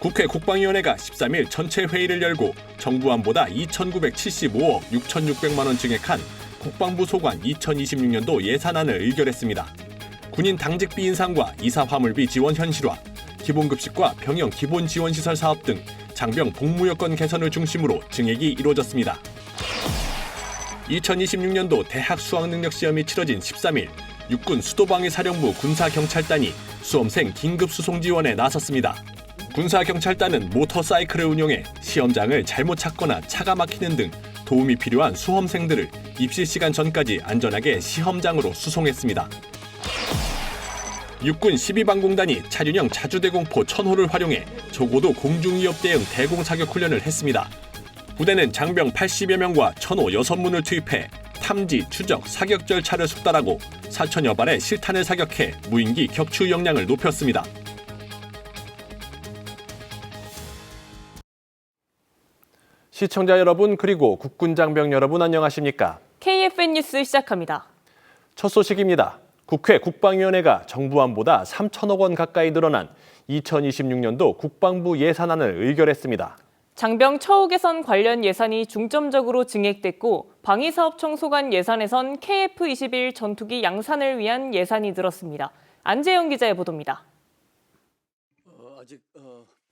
국회 국방위원회가 13일 전체 회의를 열고 정부안보다 2,975억 6,600만 원 증액한 국방부 소관 2026년도 예산안을 의결했습니다. 군인 당직비 인상과 이사 화물비 지원 현실화, 기본급식과 병영 기본지원시설 사업 등 장병 복무 여건 개선을 중심으로 증액이 이루어졌습니다. 2026년도 대학 수학능력시험이 치러진 13일 육군 수도방위사령부 군사경찰단이 수험생 긴급수송 지원에 나섰습니다. 군사경찰단은 모터사이클을 운용해 시험장을 잘못 찾거나 차가 막히는 등 도움이 필요한 수험생들을 입시 시간 전까지 안전하게 시험장으로 수송했습니다. 육군 12방공단이 차륜형 자주대공포 1000호를 활용해 초고도 공중위협 대응 대공사격 훈련을 했습니다. 부대는 장병 80여 명과 1000호 6문을 투입해 탐지, 추적, 사격 절차를 숙달하고 4천여 발의 실탄을 사격해 무인기 격추 역량을 높였습니다. 시청자 여러분 그리고 국군 장병 여러분 안녕하십니까? KFN 뉴스 시작합니다. 첫 소식입니다. 국회 국방위원회가 정부안보다 3천억 원 가까이 늘어난 2026년도 국방부 예산안을 의결했습니다. 장병 처우 개선 관련 예산이 중점적으로 증액됐고 방위사업청 소관 예산에선 KF-21 전투기 양산을 위한 예산이 늘었습니다. 안재영 기자의 보도입니다.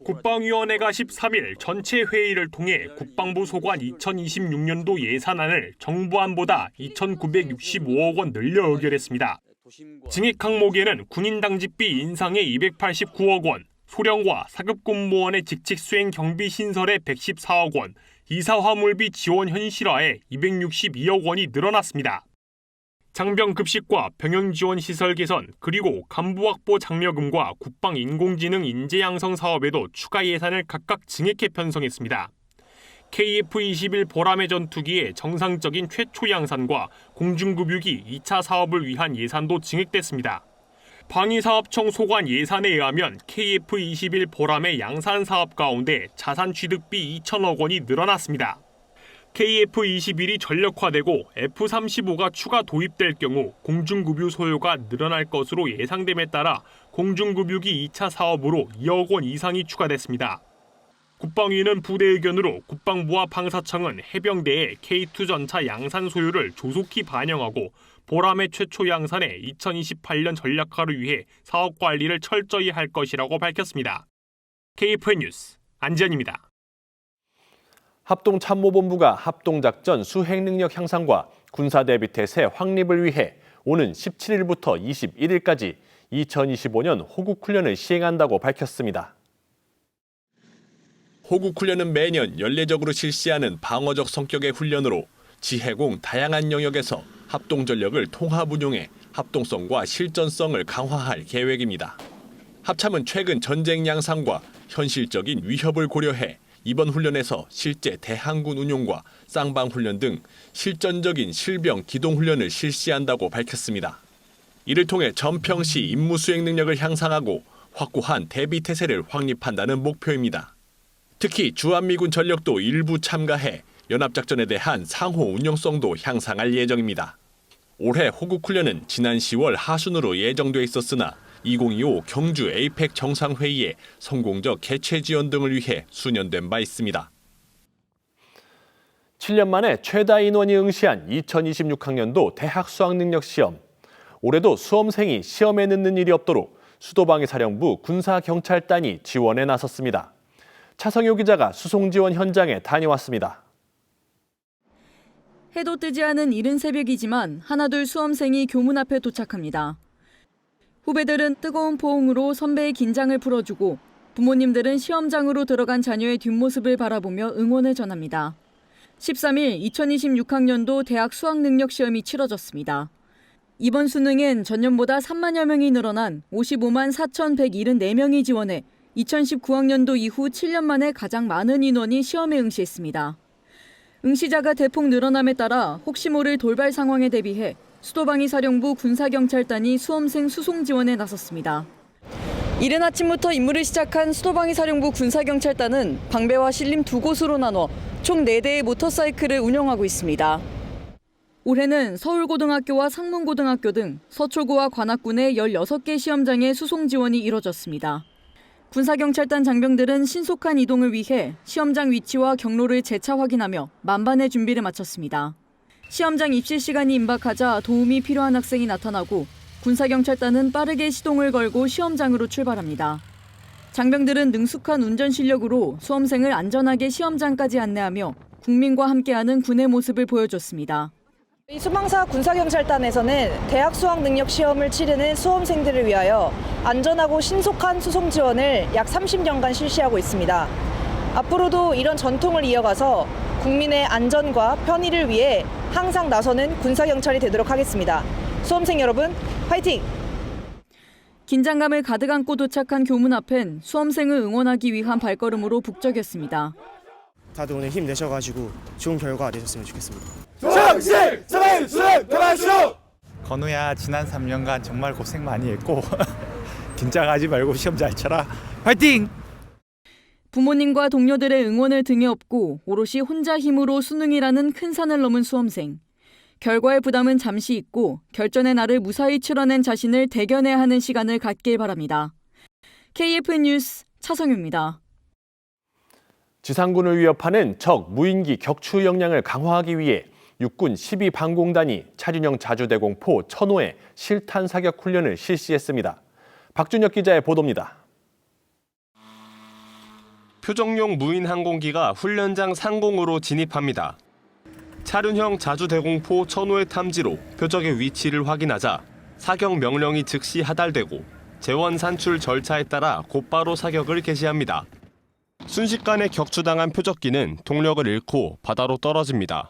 국방위원회가 13일 전체 회의를 통해 국방부 소관 2026년도 예산안을 정부안보다 2,965억 원 늘려 의결했습니다. 증액 항목에는 군인 당직비 인상에 289억 원, 소령과 사급 공무원의 직책 수행 경비 신설에 114억 원, 이사 화물비 지원 현실화에 262억 원이 늘어났습니다. 장병 급식과 병영 지원 시설 개선, 그리고 간부 확보 장려금과 국방 인공지능 인재 양성 사업에도 추가 예산을 각각 증액해 편성했습니다. KF-21 보라매 전투기의 정상적인 최초 양산과 공중급유기 2차 사업을 위한 예산도 증액됐습니다. 방위사업청 소관 예산에 의하면 KF-21 보라매 양산 사업 가운데 자산 취득비 2천억 원이 늘어났습니다. KF-21이 전력화되고 F-35가 추가 도입될 경우 공중급유 소요가 늘어날 것으로 예상됨에 따라 공중급유기 2차 사업으로 2억 원 이상이 추가됐습니다. 국방위는 부대 의견으로 국방부와 방사청은 해병대의 K2 전차 양산 소요를 조속히 반영하고 보라매 최초 양산의 2028년 전략화를 위해 사업 관리를 철저히 할 것이라고 밝혔습니다. KFN 뉴스 안지현입니다. 합동참모본부가 합동작전 수행능력 향상과 군사대비태세 확립을 위해 오는 17일부터 21일까지 2025년 호국훈련을 시행한다고 밝혔습니다. 호국훈련은 매년 연례적으로 실시하는 방어적 성격의 훈련으로 지해공 다양한 영역에서 합동전력을 통합 운용해 합동성과 실전성을 강화할 계획입니다. 합참은 최근 전쟁 양상과 현실적인 위협을 고려해 이번 훈련에서 실제 대항군 운용과 쌍방훈련 등 실전적인 실병 기동훈련을 실시한다고 밝혔습니다. 이를 통해 전평시 임무 수행 능력을 향상하고 확고한 대비태세를 확립한다는 목표입니다. 특히 주한미군 전력도 일부 참가해 연합작전에 대한 상호 운용성도 향상할 예정입니다. 올해 호국훈련은 지난 10월 하순으로 예정돼 있었으나 2025 경주 에이펙 정상회의에 성공적 개최 지원 등을 위해 수년된 바 있습니다. 7년 만에 최다 인원이 응시한 2026학년도 대학 수학능력시험. 올해도 수험생이 시험에 늦는 일이 없도록 수도방위사령부 군사경찰단이 지원에 나섰습니다. 차성효 기자가 수송 지원 현장에 다녀왔습니다. 해도 뜨지 않은 이른 새벽이지만 하나둘 수험생이 교문 앞에 도착합니다. 후배들은 뜨거운 포옹으로 선배의 긴장을 풀어주고 부모님들은 시험장으로 들어간 자녀의 뒷모습을 바라보며 응원을 전합니다. 13일 2026학년도 대학 수학능력시험이 치러졌습니다. 이번 수능엔 전년보다 3만여 명이 늘어난 55만 4,174명이 지원해 2019학년도 이후 7년 만에 가장 많은 인원이 시험에 응시했습니다. 응시자가 대폭 늘어남에 따라 혹시 모를 돌발 상황에 대비해 수도방위사령부 군사경찰단이 수험생 수송 지원에 나섰습니다. 이른 아침부터 임무를 시작한 수도방위사령부 군사경찰단은 방배와 신림 두 곳으로 나눠 총 4대의 모터사이클을 운영하고 있습니다. 올해는 서울고등학교와 상문고등학교 등 서초구와 관악군의 16개 시험장에 수송 지원이 이뤄졌습니다. 군사경찰단 장병들은 신속한 이동을 위해 시험장 위치와 경로를 재차 확인하며 만반의 준비를 마쳤습니다. 시험장 입실 시간이 임박하자 도움이 필요한 학생이 나타나고 군사경찰단은 빠르게 시동을 걸고 시험장으로 출발합니다. 장병들은 능숙한 운전 실력으로 수험생을 안전하게 시험장까지 안내하며 국민과 함께하는 군의 모습을 보여줬습니다. 수방사 군사경찰단에서는 대학 수학 능력 시험을 치르는 수험생들을 위하여 안전하고 신속한 수송 지원을 약 30년간 실시하고 있습니다. 앞으로도 이런 전통을 이어가서 국민의 안전과 편의를 위해 항상 나서는 군사경찰이 되도록 하겠습니다. 수험생 여러분, 화이팅! 긴장감을 가득 안고 도착한 교문 앞엔 수험생을 응원하기 위한 발걸음으로 북적였습니다. 다들 오늘 힘내셔가지고 좋은 결과 내셨으면 좋겠습니다. 건우야, 지난 3년간 정말 고생 많이 했고 긴장하지 말고 시험 잘 쳐라. 화이팅! 부모님과 동료들의 응원을 등에 업고 오롯이 혼자 힘으로 수능이라는 큰 산을 넘은 수험생. 결과의 부담은 잠시 잊고 결전의 날을 무사히 치러낸 자신을 대견해야 하는 시간을 갖길 바랍니다. KF 뉴스 차성유입니다. 지상군을 위협하는 적 무인기 격추 역량을 강화하기 위해 육군 12방공단이 차륜형 자주대공포 천호의 실탄 사격 훈련을 실시했습니다. 박준혁 기자의 보도입니다. 표정용 무인 항공기가 훈련장 상공으로 진입합니다. 차륜형 자주대공포 천호의 탐지로 표적의 위치를 확인하자 사격 명령이 즉시 하달되고 재원 산출 절차에 따라 곧바로 사격을 개시합니다. 순식간에 격추당한 표적기는 동력을 잃고 바다로 떨어집니다.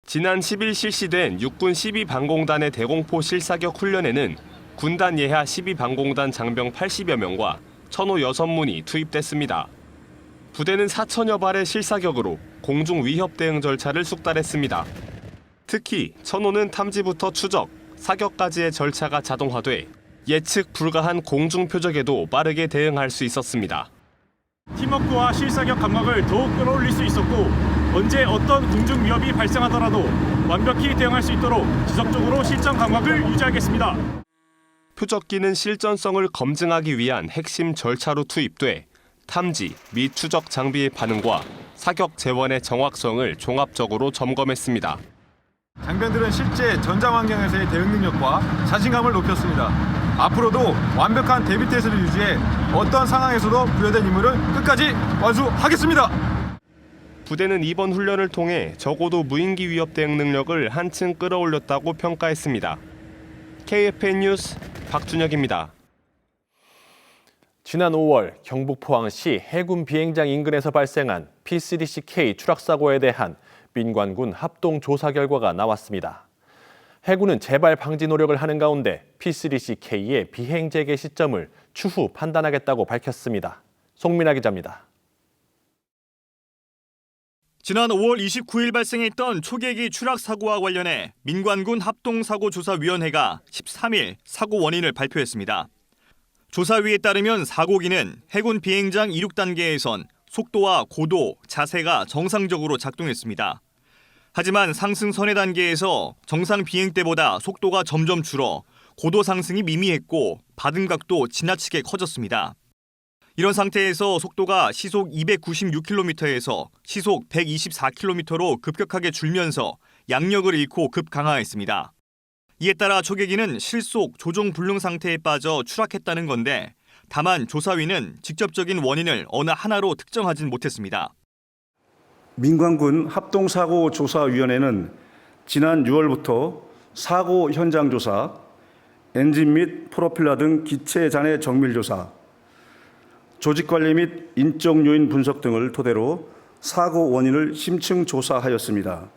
지난 10일 실시된 육군 12방공단의 대공포 실사격 훈련에는 군단 예하 12방공단 장병 80여 명과 천호 6문이 투입됐습니다. 부대는 4천여 발의 실사격으로 공중 위협 대응 절차를 숙달했습니다. 특히 천호는 탐지부터 추적, 사격까지의 절차가 자동화돼 예측 불가한 공중 표적에도 빠르게 대응할 수 있었습니다. 팀워크와 실사격 감각을 더욱 끌어올릴 수 있었고 언제 어떤 공중 위협이 발생하더라도 완벽히 대응할 수 있도록 지속적으로 실전 감각을 유지하겠습니다. 표적기는 실전성을 검증하기 위한 핵심 절차로 투입돼 탐지 및 추적 장비의 반응과 사격 재원의 정확성을 종합적으로 점검했습니다. 장병들은 실제 전장 환경에서의 대응 능력과 자신감을 높였습니다. 앞으로도 완벽한 대비 태세를 유지해 어떤 상황에서도 부여된 임무를 끝까지 완수하겠습니다. 부대는 이번 훈련을 통해 적어도 무인기 위협 대응 능력을 한층 끌어올렸다고 평가했습니다. KFN 뉴스 박준혁입니다. 지난 5월 경북 포항시 해군 비행장 인근에서 발생한 P3CK 추락사고에 대한 민관군 합동 조사 결과가 나왔습니다. 해군은 재발 방지 노력을 하는 가운데 P3CK의 비행 재개 시점을 추후 판단하겠다고 밝혔습니다. 송민아 기자입니다. 지난 5월 29일 발생했던 초계기 추락 사고와 관련해 민관군 합동사고조사위원회가 13일 사고 원인을 발표했습니다. 조사위에 따르면 사고기는 해군 비행장 이륙 단계에선 속도와 고도, 자세가 정상적으로 작동했습니다. 하지만 상승 선회 단계에서 정상 비행 때보다 속도가 점점 줄어 고도 상승이 미미했고 받음각도 지나치게 커졌습니다. 이런 상태에서 속도가 시속 296km에서 시속 124km로 급격하게 줄면서 양력을 잃고 급강하했습니다. 이에 따라 초계기는 실속 조종 불능 상태에 빠져 추락했다는 건데 다만 조사위는 직접적인 원인을 어느 하나로 특정하진 못했습니다. 민관군 합동사고조사위원회는 지난 6월부터 사고 현장 조사, 엔진 및 프로펠러 등 기체 잔해 정밀 조사, 조직관리 및 인적 요인 분석 등을 토대로 사고 원인을 심층 조사하였습니다.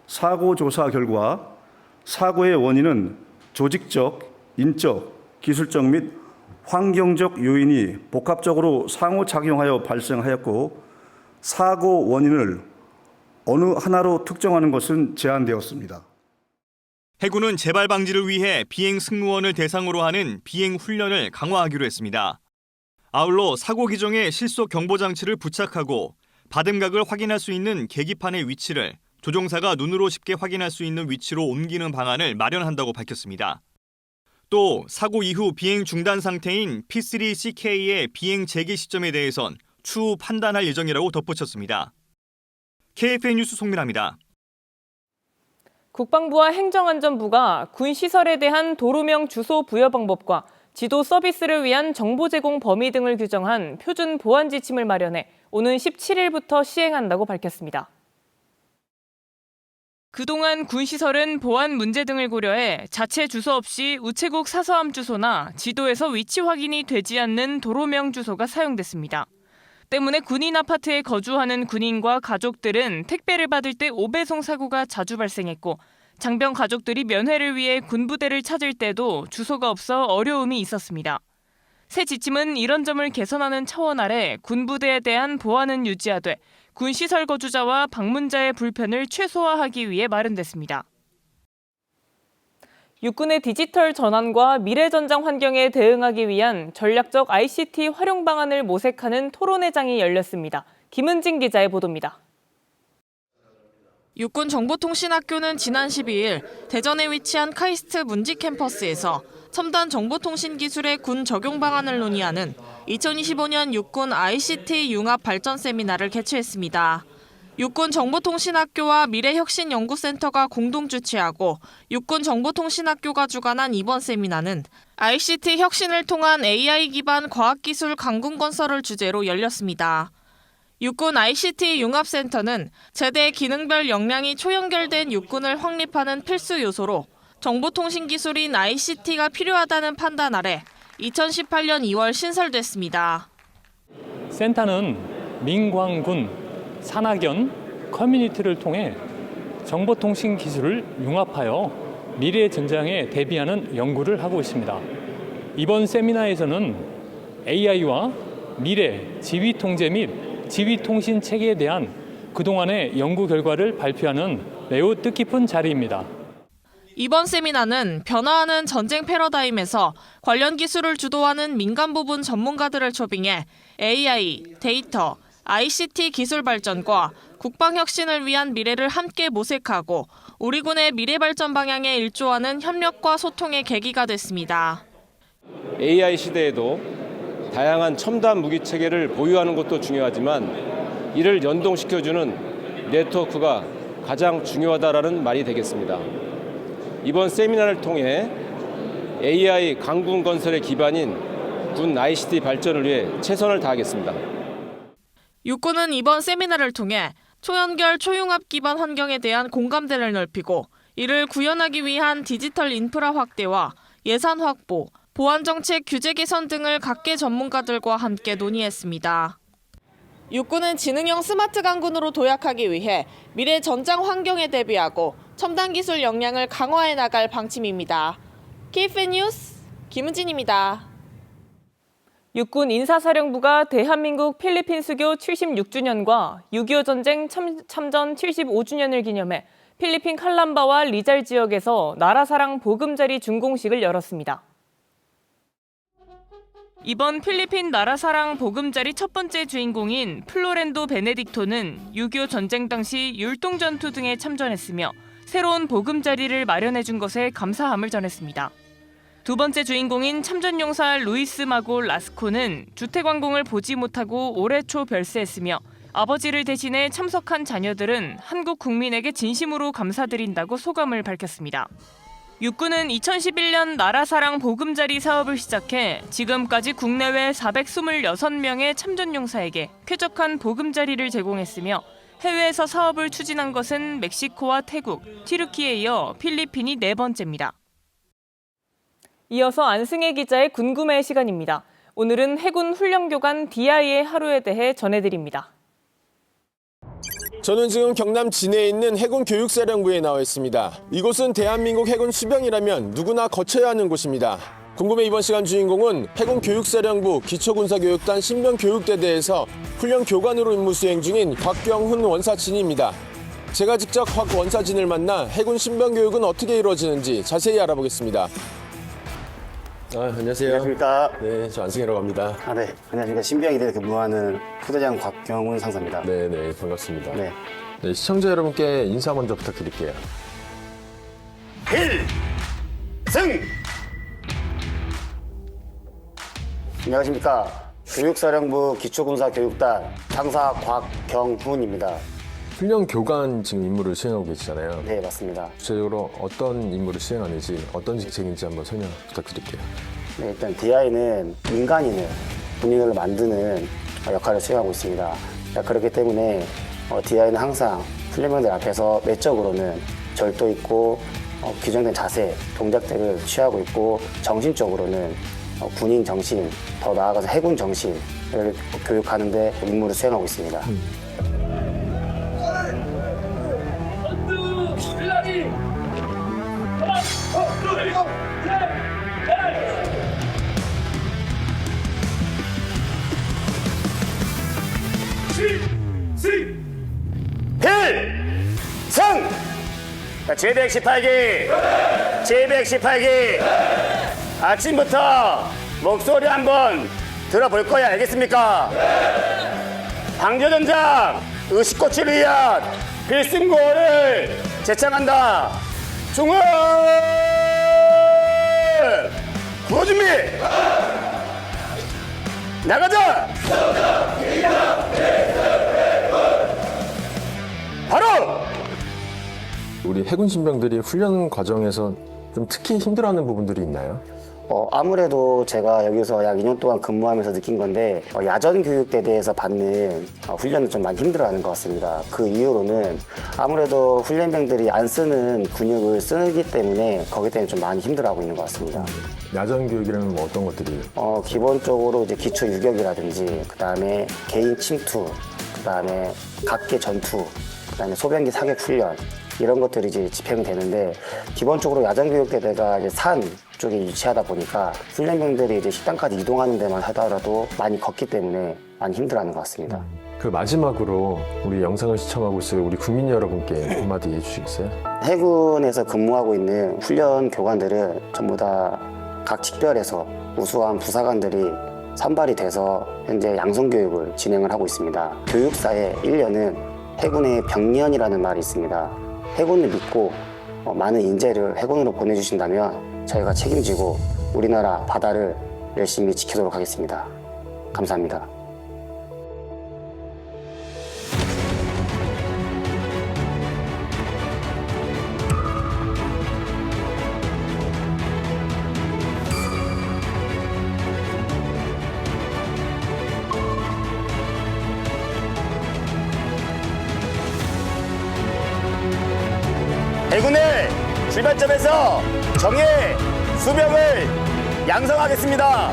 사고 조사 결과 사고의 원인은 조직적, 인적, 기술적 및 환경적 요인이 복합적으로 상호작용하여 발생하였고 사고 원인을 어느 하나로 특정하는 것은 제한되었습니다. 해군은 재발 방지를 위해 비행 승무원을 대상으로 하는 비행 훈련을 강화하기로 했습니다. 아울러 사고 기종에 실속 경보 장치를 부착하고 받음각을 확인할 수 있는 계기판의 위치를 조종사가 눈으로 쉽게 확인할 수 있는 위치로 옮기는 방안을 마련한다고 밝혔습니다. 또 사고 이후 비행 중단 상태인 P3CK의 비행 재개 시점에 대해선 추후 판단할 예정이라고 덧붙였습니다. KFN 뉴스 송민아입니다. 국방부와 행정안전부가 군 시설에 대한 도로명 주소 부여 방법과 지도 서비스를 위한 정보 제공 범위 등을 규정한 표준 보안 지침을 마련해 오는 17일부터 시행한다고 밝혔습니다. 그동안 군 시설은 보안 문제 등을 고려해 자체 주소 없이 우체국 사서함 주소나 지도에서 위치 확인이 되지 않는 도로명 주소가 사용됐습니다. 때문에 군인 아파트에 거주하는 군인과 가족들은 택배를 받을 때 오배송 사고가 자주 발생했고 장병 가족들이 면회를 위해 군부대를 찾을 때도 주소가 없어 어려움이 있었습니다. 새 지침은 이런 점을 개선하는 차원 아래 군부대에 대한 보안은 유지하되 군시설 거주자와 방문자의 불편을 최소화하기 위해 마련됐습니다. 육군의 디지털 전환과 미래전장 환경에 대응하기 위한 전략적 ICT 활용 방안을 모색하는 토론회장이 열렸습니다. 김은진 기자의 보도입니다. 육군정보통신학교는 지난 12일 대전에 위치한 카이스트 문지 캠퍼스에서 첨단 정보통신 기술의 군 적용 방안을 논의하는 2025년 육군 ICT 융합 발전 세미나를 개최했습니다. 육군정보통신학교와 미래혁신연구센터가 공동 주최하고 육군정보통신학교가 주관한 이번 세미나는 ICT 혁신을 통한 AI 기반 과학기술 강군 건설을 주제로 열렸습니다. 육군 ICT 융합센터는 제대 기능별 역량이 초연결된 육군을 확립하는 필수 요소로 정보통신 기술인 ICT가 필요하다는 판단 아래 2018년 2월 신설됐습니다. 센터는 민관군 산학연 커뮤니티를 통해 정보통신 기술을 융합하여 미래 전장에 대비하는 연구를 하고 있습니다. 이번 세미나에서는 AI와 미래 지휘통제 및 지휘통신 체계에 대한 그동안의 연구 결과를 발표하는 매우 뜻깊은 자리입니다. 이번 세미나는 변화하는 전쟁 패러다임에서 관련 기술을 주도하는 민간 부분 전문가들을 초빙해 AI, 데이터, ICT 기술 발전과 국방 혁신을 위한 미래를 함께 모색하고 우리 군의 미래 발전 방향에 일조하는 협력과 소통의 계기가 됐습니다. AI 시대에도 다양한 첨단 무기 체계를 보유하는 것도 중요하지만 이를 연동시켜주는 네트워크가 가장 중요하다라는 말이 되겠습니다. 이번 세미나를 통해 AI 강군 건설의 기반인 군 ICT 발전을 위해 최선을 다하겠습니다. 육군은 이번 세미나를 통해 초연결 초융합 기반 환경에 대한 공감대를 넓히고 이를 구현하기 위한 디지털 인프라 확대와 예산 확보, 보안정책 규제 개선 등을 각계 전문가들과 함께 논의했습니다. 육군은 지능형 스마트 강군으로 도약하기 위해 미래 전장 환경에 대비하고 첨단 기술 역량을 강화해 나갈 방침입니다. KFN 뉴스 김은진입니다. 육군 인사사령부가 대한민국 필리핀 수교 76주년과 6.25 전쟁 참전 75주년을 기념해 필리핀 칼람바와 리잘 지역에서 나라사랑 보금자리 준공식을 열었습니다. 이번 필리핀 나라사랑 보금자리 첫 번째 주인공인 플로렌도 베네딕토는 6.25 전쟁 당시 율동전투 등에 참전했으며 새로운 보금자리를 마련해준 것에 감사함을 전했습니다. 두 번째 주인공인 참전용사 루이스 마고 라스코는 주택왕궁을 보지 못하고 올해 초 별세했으며 아버지를 대신해 참석한 자녀들은 한국 국민에게 진심으로 감사드린다고 소감을 밝혔습니다. 육군은 2011년 나라사랑 보금자리 사업을 시작해 지금까지 국내외 426명의 참전용사에게 쾌적한 보금자리를 제공했으며 해외에서 사업을 추진한 것은 멕시코와 태국, 튀르키에 이어 필리핀이 4번째입니다. 이어서 안승혜 기자의 궁금해 시간입니다. 오늘은 해군 훈련교관 DI의 하루에 대해 전해드립니다. 저는 지금 경남 진해에 있는 해군 교육사령부에 나와 있습니다. 이곳은 대한민국 해군 수병이라면 누구나 거쳐야 하는 곳입니다. 궁금해 이번 시간 주인공은 해군 교육사령부 기초군사교육단 신병교육대대에서 훈련교관으로 임무 수행 중인 곽경훈 원사진입니다. 제가 직접 곽 원사진을 만나 해군 신병교육은 어떻게 이루어지는지 자세히 알아보겠습니다. 안녕하세요. 안녕하십니까. 네, 저 안승혜라고 합니다. 네. 안녕하십니까. 신병이대 근무하는 후대장 곽경훈 상사입니다. 네, 반갑습니다. 네. 네, 시청자 여러분께 인사 먼저 부탁드릴게요. 필승! 안녕하십니까. 교육사령부 기초군사교육단 장사 곽경훈입니다. 훈련 교관 지금 임무를 수행하고 계시잖아요. 네, 맞습니다. 구체적으로 어떤 임무를 수행하는지, 어떤 직책인지 한번 설명 부탁드릴게요. 네, 일단 DI는 민간인을, 군인을 만드는 역할을 수행하고 있습니다. 그렇기 때문에 DI는 항상 훈련병들 앞에서 내적으로는 절도 있고 규정된 자세, 동작들을 취하고 있고, 정신적으로는 군인 정신, 더 나아가서 해군 정신을 교육하는 데 임무를 수행하고 있습니다. 필승! 제 118기! 제 118기! 아침부터 목소리 한번 들어볼 거야, 알겠습니까? 방조전장 의식고치를 위한 필승구호를 제창한다. 중흥! 구호 준비! 나가자! 바로! 우리 해군 신병들이 훈련 과정에서 좀 특히 힘들어하는 부분들이 있나요? 아무래도 제가 여기서 약 2년 동안 근무하면서 느낀 건데 야전 교육대대에서 받는 훈련을 좀 많이 힘들어하는 것 같습니다. 그 이유로는 아무래도 훈련병들이 안 쓰는 근육을 쓰기 때문에 거기 때문에 좀 많이 힘들어하고 있는 것 같습니다. 야전 교육이라면 뭐 어떤 것들이? 기본적으로 이제 기초 유격이라든지, 그 다음에 개인 침투, 그 다음에 각계 전투, 그 다음에 소변기 사격 훈련, 이런 것들이 이제 집행이 되는데, 기본적으로 야전교육대대가 이제 산 쪽에 위치하다 보니까 훈련병들이 이제 식당까지 이동하는 데만 하더라도 많이 걷기 때문에 많이 힘들어하는 것 같습니다. 그 마지막으로 우리 영상을 시청하고 있을 우리 국민 여러분께 한마디 해주시겠어요? 해군에서 근무하고 있는 훈련 교관들은 전부 다 각 직별에서 우수한 부사관들이 선발이 돼서 현재 양성교육을 진행을 하고 있습니다. 교육사의 1년은 해군의 병년이라는 말이 있습니다. 해군을 믿고 많은 인재를 해군으로 보내주신다면 저희가 책임지고 우리나라 바다를 열심히 지키도록 하겠습니다. 감사합니다. 해군의 출발점에서 정예 수병을 양성하겠습니다.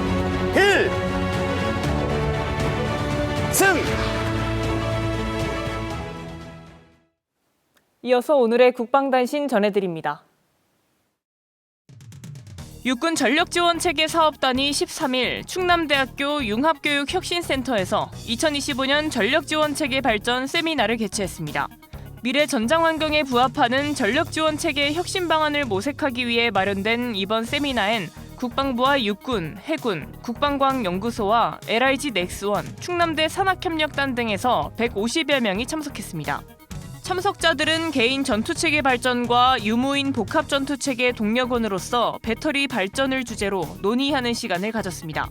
필승! 이어서 오늘의 국방단신 전해드립니다. 육군 전력지원체계 사업단이 13일 충남대학교 융합교육혁신센터에서 2025년 전력지원체계 발전 세미나를 개최했습니다. 미래 전장 환경에 부합하는 전력지원체계의 혁신 방안을 모색하기 위해 마련된 이번 세미나엔 국방부와 육군, 해군, 국방과학연구소와 LIG 넥스원, 충남대 산학협력단 등에서 150여 명이 참석했습니다. 참석자들은 개인 전투체계 발전과 유무인 복합전투체계 동력원으로서 배터리 발전을 주제로 논의하는 시간을 가졌습니다.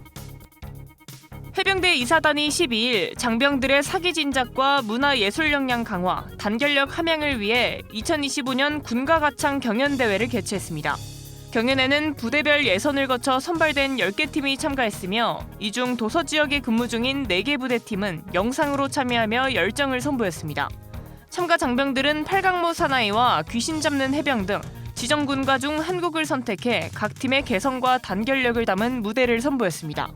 해병대 이사단이 12일 장병들의 사기 진작과 문화예술 역량 강화, 단결력 함양을 위해 2025년 군가가창 경연대회를 개최했습니다. 경연에는 부대별 예선을 거쳐 선발된 10개 팀이 참가했으며 이 중 도서 지역에 근무 중인 4개 부대팀은 영상으로 참여하며 열정을 선보였습니다. 참가 장병들은 팔강모 사나이와 귀신 잡는 해병 등 지정군가 중 한 곡을 선택해 각 팀의 개성과 단결력을 담은 무대를 선보였습니다.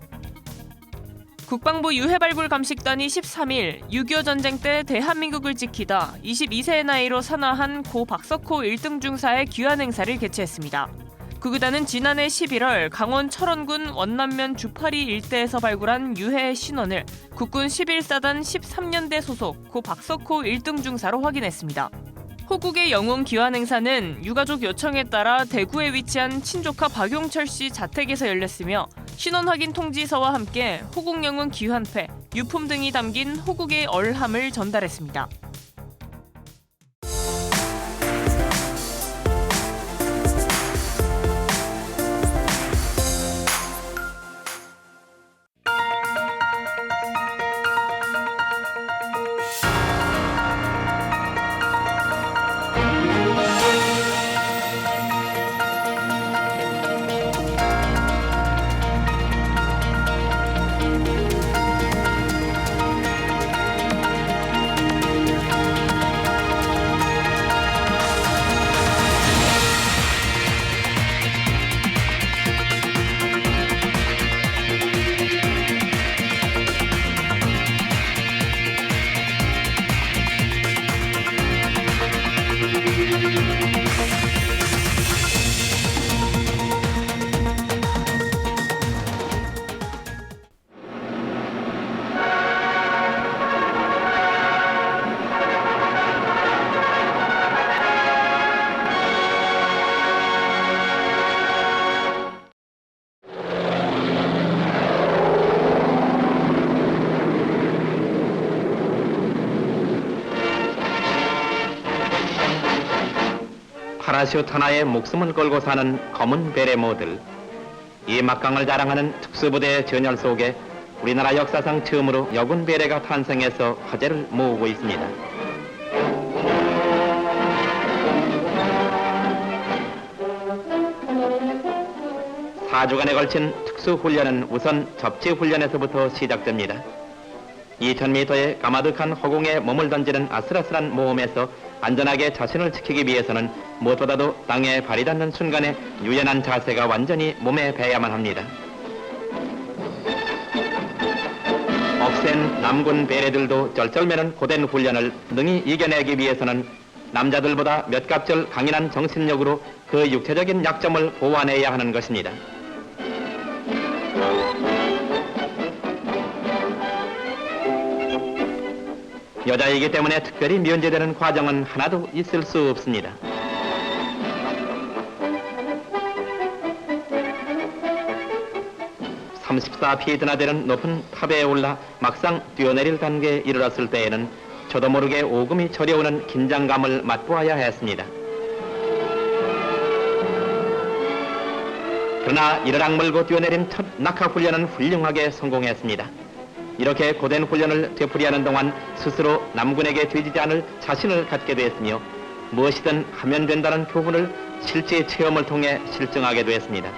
국방부 유해발굴 감식단이 13일 6.25 전쟁 때 대한민국을 지키다 22세의 나이로 산화한 고 박석호 1등 중사의 귀환 행사를 개최했습니다. 구구단은 지난해 11월 강원 철원군 원남면 주파리 일대에서 발굴한 유해의 신원을 국군 11사단 13년대 소속 고 박석호 1등 중사로 확인했습니다. 호국의 영웅 귀환 행사는 유가족 요청에 따라 대구에 위치한 친조카 박용철 씨 자택에서 열렸으며 신원 확인 통지서와 함께 호국 영웅 귀환패, 유품 등이 담긴 호국의 얼함을 전달했습니다. 파라슈트 하나에 목숨을 걸고 사는 검은 베레모들. 이 막강을 자랑하는 특수부대의 전열 속에 우리나라 역사상 처음으로 여군 베레가 탄생해서 화제를 모으고 있습니다. (4주간에) 걸친 특수훈련은 우선 접지훈련에서부터 시작됩니다. 2000m의 까마득한 허공에 몸을 던지는 아슬아슬한 모험에서 안전하게 자신을 지키기 위해서는 무엇보다도 땅에 발이 닿는 순간에 유연한 자세가 완전히 몸에 배야만 합니다. 억센 남군 베레들도 쩔쩔매는 고된 훈련을 능히 이겨내기 위해서는 남자들보다 몇 갑절 강인한 정신력으로 그 육체적인 약점을 보완해야 하는 것입니다. 여자이기 때문에 특별히 면제되는 과정은 하나도 있을 수 없습니다. (34피트나) 되는 높은 탑에 올라 막상 뛰어내릴 단계에 이르렀을 때에는 저도 모르게 오금이 저려오는 긴장감을 맛보아야 했습니다. 그러나 이르락 물고 뛰어내린 첫 낙하훈련은 훌륭하게 성공했습니다. 이렇게 고된 훈련을 되풀이하는 동안 스스로 남군에게 뒤지지 않을 자신을 갖게 되었으며 무엇이든 하면 된다는 교훈을 실제 체험을 통해 실증하게 되었습니다.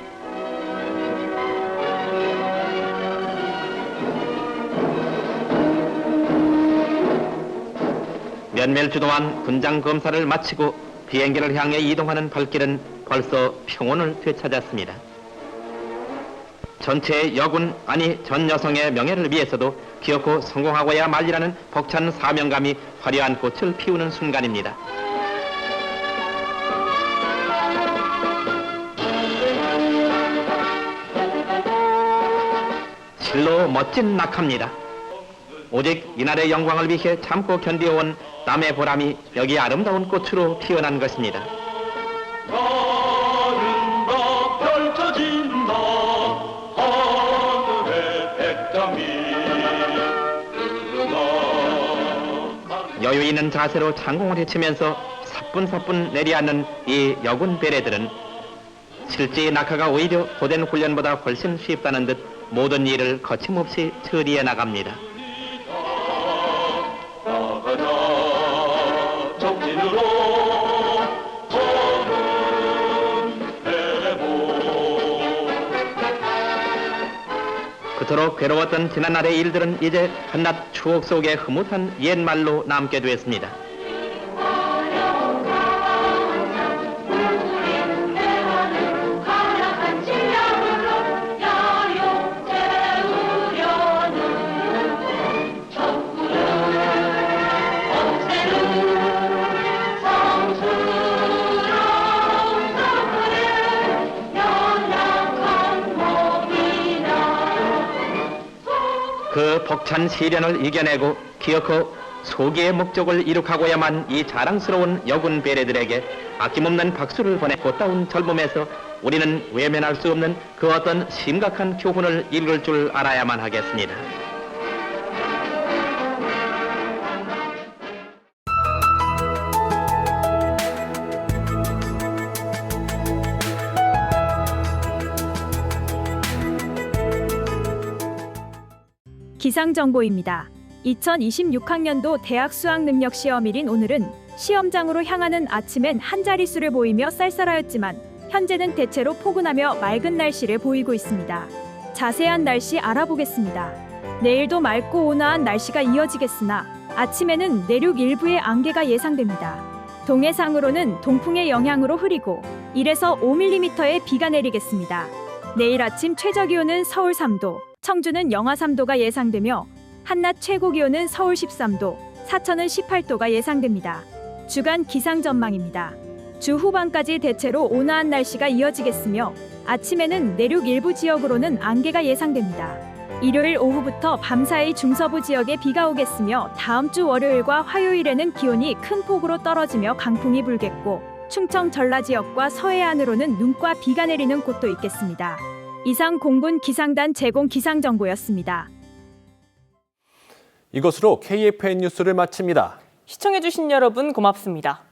몇몇 주 동안 군장 검사를 마치고 비행기를 향해 이동하는 발길은 벌써 평온을 되찾았습니다. 전체 여군 아니 전 여성의 명예를 위해서도 기어코 성공하고야 말리라는 벅찬 사명감이 화려한 꽃을 피우는 순간입니다. 실로 멋진 낙하입니다. 오직 이날의 영광을 위해 참고 견디어온 땀의 보람이 여기 아름다운 꽃으로 피어난 것입니다. 여유 있는 자세로 창공을 헤치면서 사뿐사뿐 내려앉는 이 여군 베레들은 실제 낙하가 오히려 고된 훈련보다 훨씬 쉽다는 듯 모든 일을 거침없이 처리해 나갑니다. 그토록 괴로웠던 지난날의 일들은 이제 한낱 추억 속에 흐뭇한 옛말로 남게 되었습니다. 그 벅찬 시련을 이겨내고 기어코 소기의 목적을 이룩하고야만 이 자랑스러운 여군 베레들에게 아낌없는 박수를 보내 꽃다운 젊음에서 우리는 외면할 수 없는 그 어떤 심각한 교훈을 읽을 줄 알아야만 하겠습니다. 기상정보입니다. 2026학년도 대학 수학능력시험일인 오늘은 시험장으로 향하는 아침엔 한 자릿수를 보이며 쌀쌀하였지만 현재는 대체로 포근하며 맑은 날씨를 보이고 있습니다. 자세한 날씨 알아보겠습니다. 내일도 맑고 온화한 날씨가 이어지겠으나 아침에는 내륙 일부에 안개가 예상됩니다. 동해상으로는 동풍의 영향으로 흐리고 1에서 5mm의 비가 내리겠습니다. 내일 아침 최저기온은 서울 3도, 청주는 영하 3도가 예상되며 한낮 최고기온은 서울 13도, 사천은 18도가 예상됩니다. 주간 기상 전망입니다. 주 후반까지 대체로 온화한 날씨가 이어지겠으며 아침에는 내륙 일부 지역으로는 안개가 예상됩니다. 일요일 오후부터 밤사이 중서부 지역에 비가 오겠으며 다음 주 월요일과 화요일에는 기온이 큰 폭으로 떨어지며 강풍이 불겠고 충청 전라 지역과 서해안으로는 눈과 비가 내리는 곳도 있겠습니다. 이상 공군 기상단 제공 기상정보였습니다. 이것으로 KFN 뉴스를 마칩니다. 시청해주신 여러분 고맙습니다.